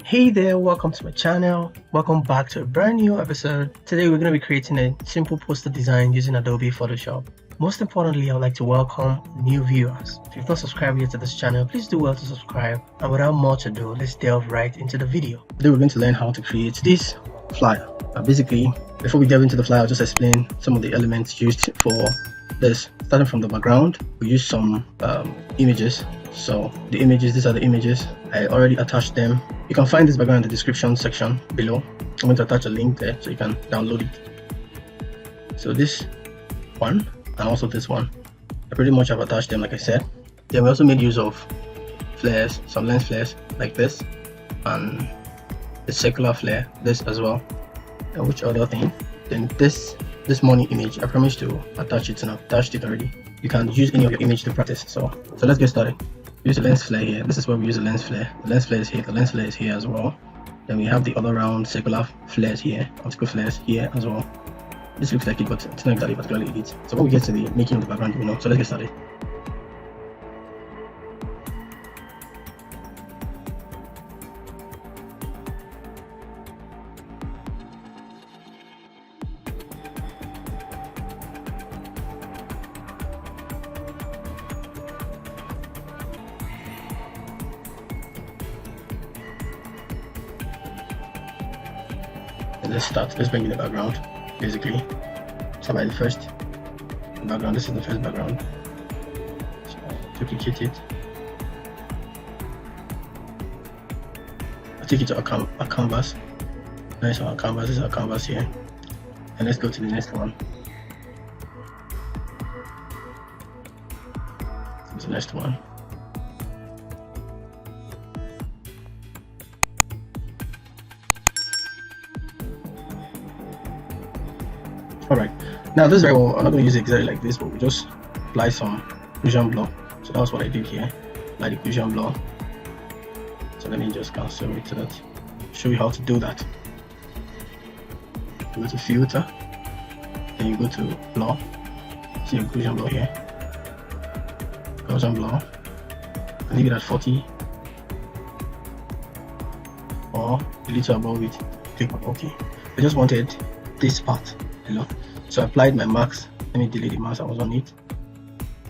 Hey there, welcome to my channel. Welcome back to a brand new episode. Today we're going to be creating a simple poster design using Adobe Photoshop. Most importantly, I would like to welcome new viewers. If you've not subscribed yet to this channel, please do well to subscribe. And without more to do, let's delve right into the video. Today we're going to learn how to create this flyer. Basically, before we delve into the flyer, I'll just explain some of the elements used for this. Starting from the background, we use some images. So the images, these are the images. I already attached them. You can find this background in the description section below. I'm going to attach a link there so you can download it. So this one and also this one, I pretty much have attached them like I said. Then we also made use of flares, some lens flares like this, and the circular flare, this as well. And which other thing? Then this money image, I promised to attach it and I've attached it already. You can use any of your image to practice. So let's get started. Use the lens flare here. This is where we use the lens flare. The lens flare is here. The lens flare is here as well. Then we have the other round circular flares here, optical flares here as well. This looks like it, but it's not exactly particularly it. So when we get to the making of the background, you know. So let's get started. Let's start. Let's bring in the background. Basically, start by the first background. This is the first background. So duplicate it. I'll take it to a canvas. Nice, our canvas. This is our canvas here. And let's go to the next one. The next one. Alright, now this is very well. I'm not going to use it exactly like this, but we just apply some occlusion blur. So that's what I did here, apply the occlusion blur. So let me just cancel it so that show you how to do that. You go to filter, then you go to blur. See occlusion blur here. Occlusion blur. I leave it at 40 or a little above it. Click on OK. I just wanted this part. So I applied my mask. Let me delete the mask I was on it.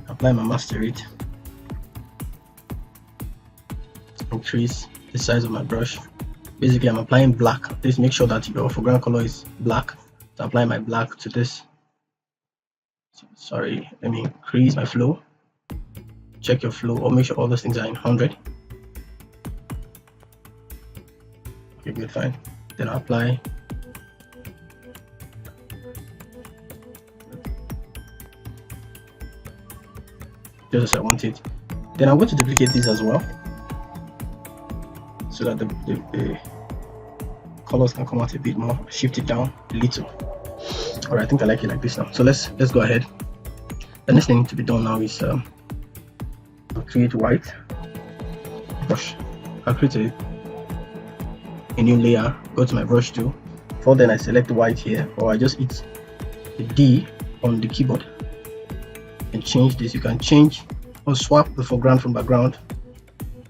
Apply my mask to it. Increase the size of my brush. Basically, I'm applying black. Please make sure that your foreground color is black. So apply my black to this. Sorry, let me increase my flow. Check your flow or make sure all those things are in 100. Okay, good, fine. Then I'll apply just as I want it. Then I'm going to duplicate this as well so that the colors can come out a bit more. Shift it down a little. Alright, I think I like it like this now. So let's go ahead. The next thing to be done now is create white brush. I'll create a new layer. Go to my brush tool. Before then I select white here, or I just hit the D on the keyboard and change this. You can change or swap the foreground from background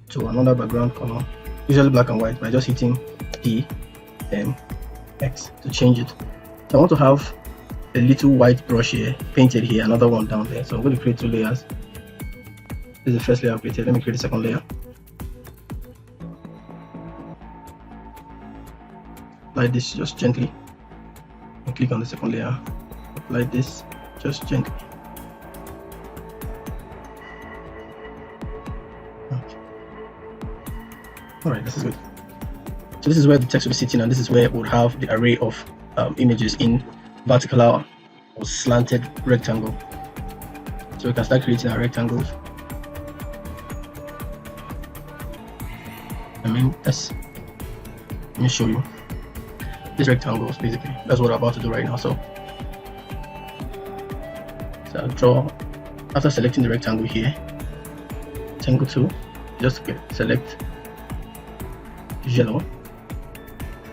to another background color, usually black and white, by just hitting D then X to change it. So I want to have a little white brush here painted here, another one down there. So I'm going to create two layers. This is the first layer I've created. Let me create a second layer. Apply this just gently and click on the second layer. Apply this just gently. Alright, this is good. So this is where the text will be sitting, and this is where we'll have the array of images in vertical or slanted rectangle. So we can start creating our rectangles. Let me show you these rectangles. Basically, that's what I'm about to do right now. So I'll draw after selecting the rectangle here. Rectangle 2, just select yellow.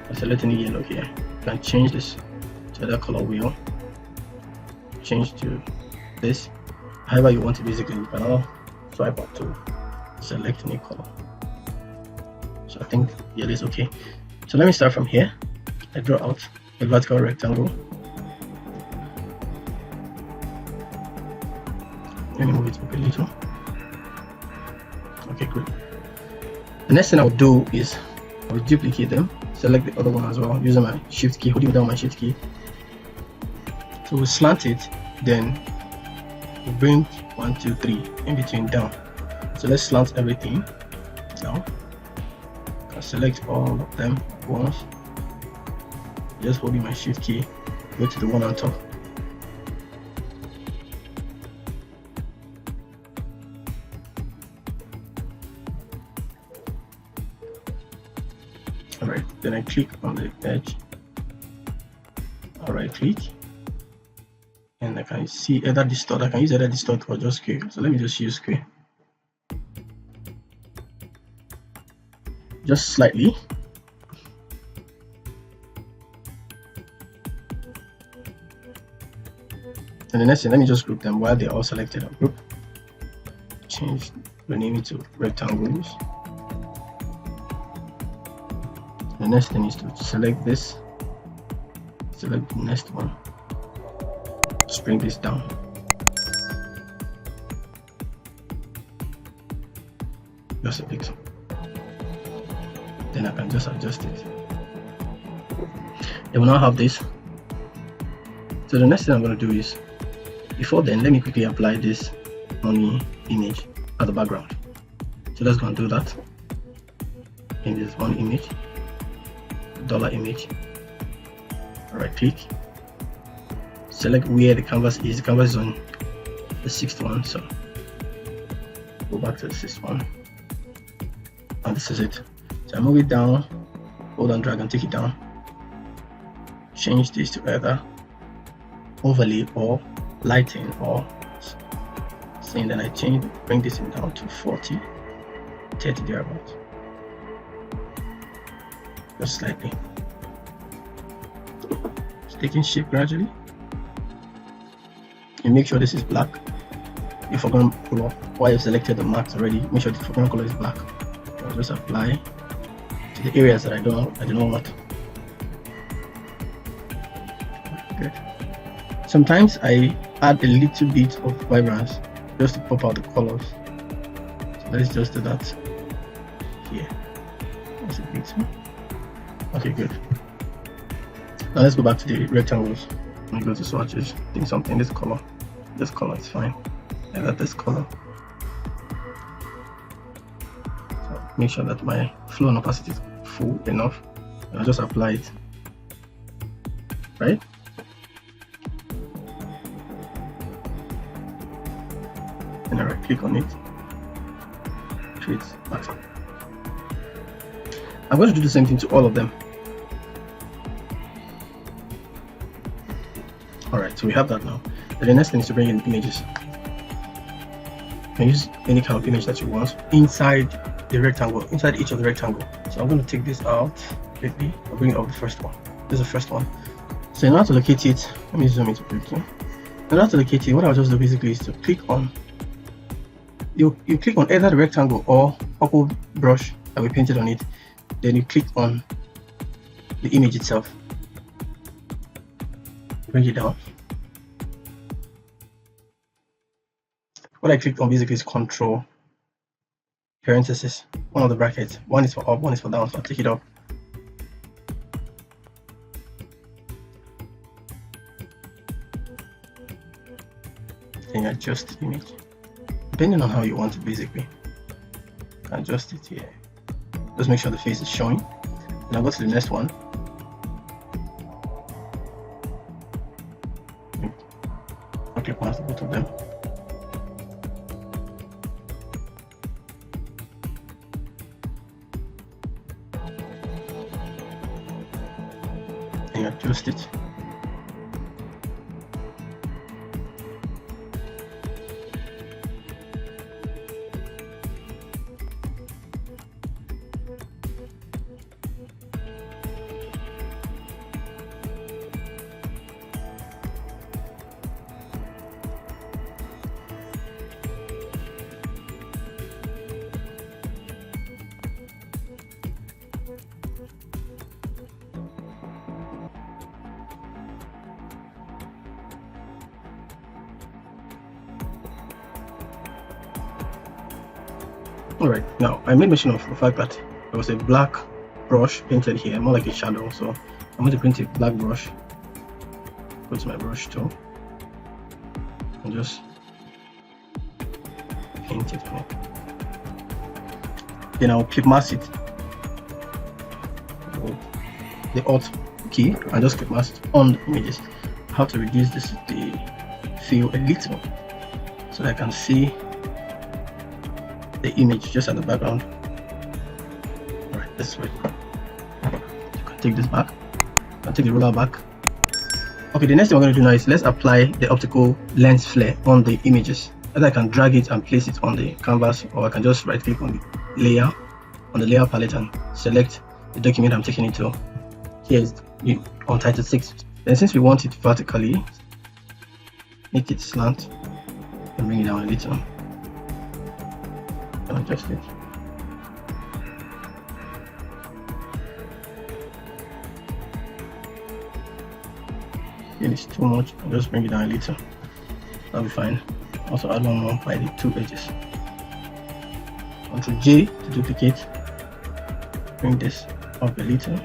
I'm selecting the yellow here. You can change this to the color wheel. Change to this. However you want it. Basically, you can now swipe up to select any color. So I think yeah, it's okay. So let me start from here. I draw out a vertical rectangle. Let me move it up a little. Okay, good. The next thing I would do is I will duplicate them, select the other one as well using my shift key, holding down my shift key. So we'll slant it, then we'll bring 1, 2, 3 in between down. So let's slant everything now. I'll select all of them once. Just holding my shift key, go to the one on top. Alright, then I click on the edge. Alright, click. And I can see either distort. I can use either distort or just square. So let me just use square. Just slightly. And the next thing, let me just group them while they're all selected. I'll group. Change, rename it to rectangles. The next thing is to select this. Select the next one. Just bring this down. Just a bit. Then I can just adjust it. Then we now have this. So the next thing I'm going to do is, before then, let me quickly apply this money image at the background. So let's go and do that. In this one image, dollar image. Right click. Select where the canvas is. The canvas is on the 6th one, so go back to the 6th one, and this is it. So I move it down, hold on, drag and take it down. Change this to either overlay or lighting, or saying that I change, bring this in down to 40, 30 thereabouts, just slightly. It's taking shape gradually. You make sure this is black. Your foreground color, while you've selected the marks already, make sure the foreground color is black. I'll just apply to the areas that I do not want. Good. Sometimes I add a little bit of vibrance just to pop out the colors. So let's just do that here. That's a bit. Okay, good. Now let's go back to the rectangles. Let me go to swatches. Think something. This color is fine. I got this color. So make sure that my flow and opacity is full enough. And I'll just apply it. Right? And I right click on it. Create pattern. I'm going to do the same thing to all of them. Alright, so we have that now. And the next thing is to bring in images. You can use any kind of image that you want inside the rectangle, inside each of the rectangle. So I'm going to take this out quickly. I'll bring up the first one. This is the first one. So in order to locate it, let me zoom into quickly. In order to locate it, what I'll just do basically is to click on, you click on either the rectangle or purple brush that we painted on it. Then you click on the image itself. Bring it down. What I clicked on basically is control parenthesis, one of the brackets. One is for up, one is for down, so I'll take it up. Then adjust the image. Depending on how you want it basically. Adjust it here. Just make sure the face is showing. Now go to the next one. Okay, past both of them. And adjust it. Alright, now I made mention of the fact that there was a black brush painted here, more like a shadow, so I'm going to print a black brush. Go to my brush tool and just paint it on it. Then I'll clip mask it with the Alt key and just clip mask on the images. I have to reduce the fill a little so that I can see the image just at the background. Alright, this way. You can take this back. You can take the ruler back. Okay, the next thing we're going to do now is let's apply the optical lens flare on the images. Either I can drag it and place it on the canvas, or I can just right click on the layer, on the layer palette, and select the document I'm taking it to. Here is on title 6. Then since we want it vertically, make it slant and bring it down a little. And adjust it. If it's too much, I'll just bring it down a little. That'll be fine. Also add one more by the two edges. Ctrl J to duplicate. Bring this up a little.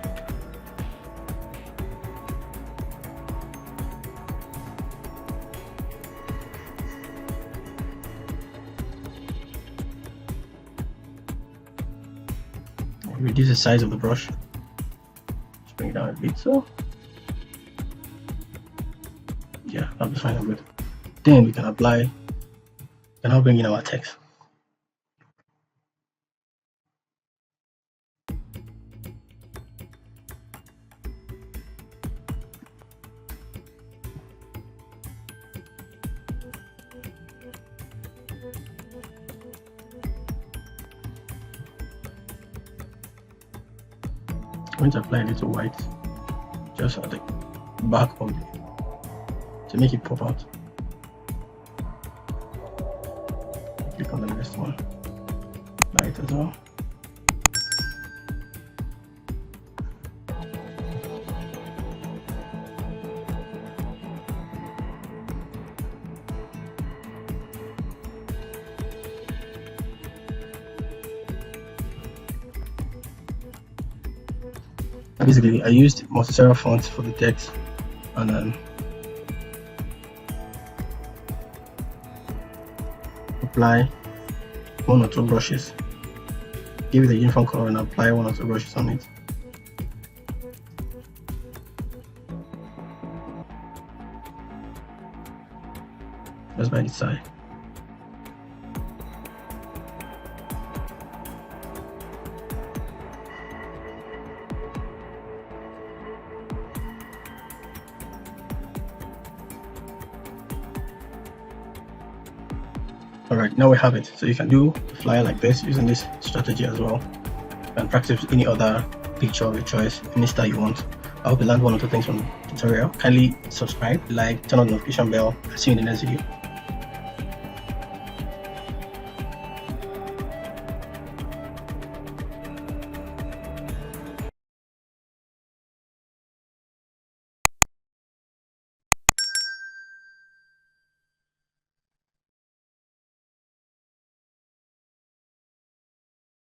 Reduce the size of the brush. Just bring it down a bit, so yeah, that'll be fine and good. Then we can apply, and I'll bring in our text. I'm going to apply a little white just at the back of it to make it pop out. Click on the next one, light as well. Basically, I used multi-serif font for the text, and then apply one or two brushes, give it a uniform color, and apply one or two brushes on it. Just by the side. Alright, now we have it. So you can do a flyer like this using this strategy as well, and practice any other picture of your choice, any style you want. I hope you learned one or two things from the tutorial. Kindly subscribe, like, turn on the notification bell. I'll see you in the next video.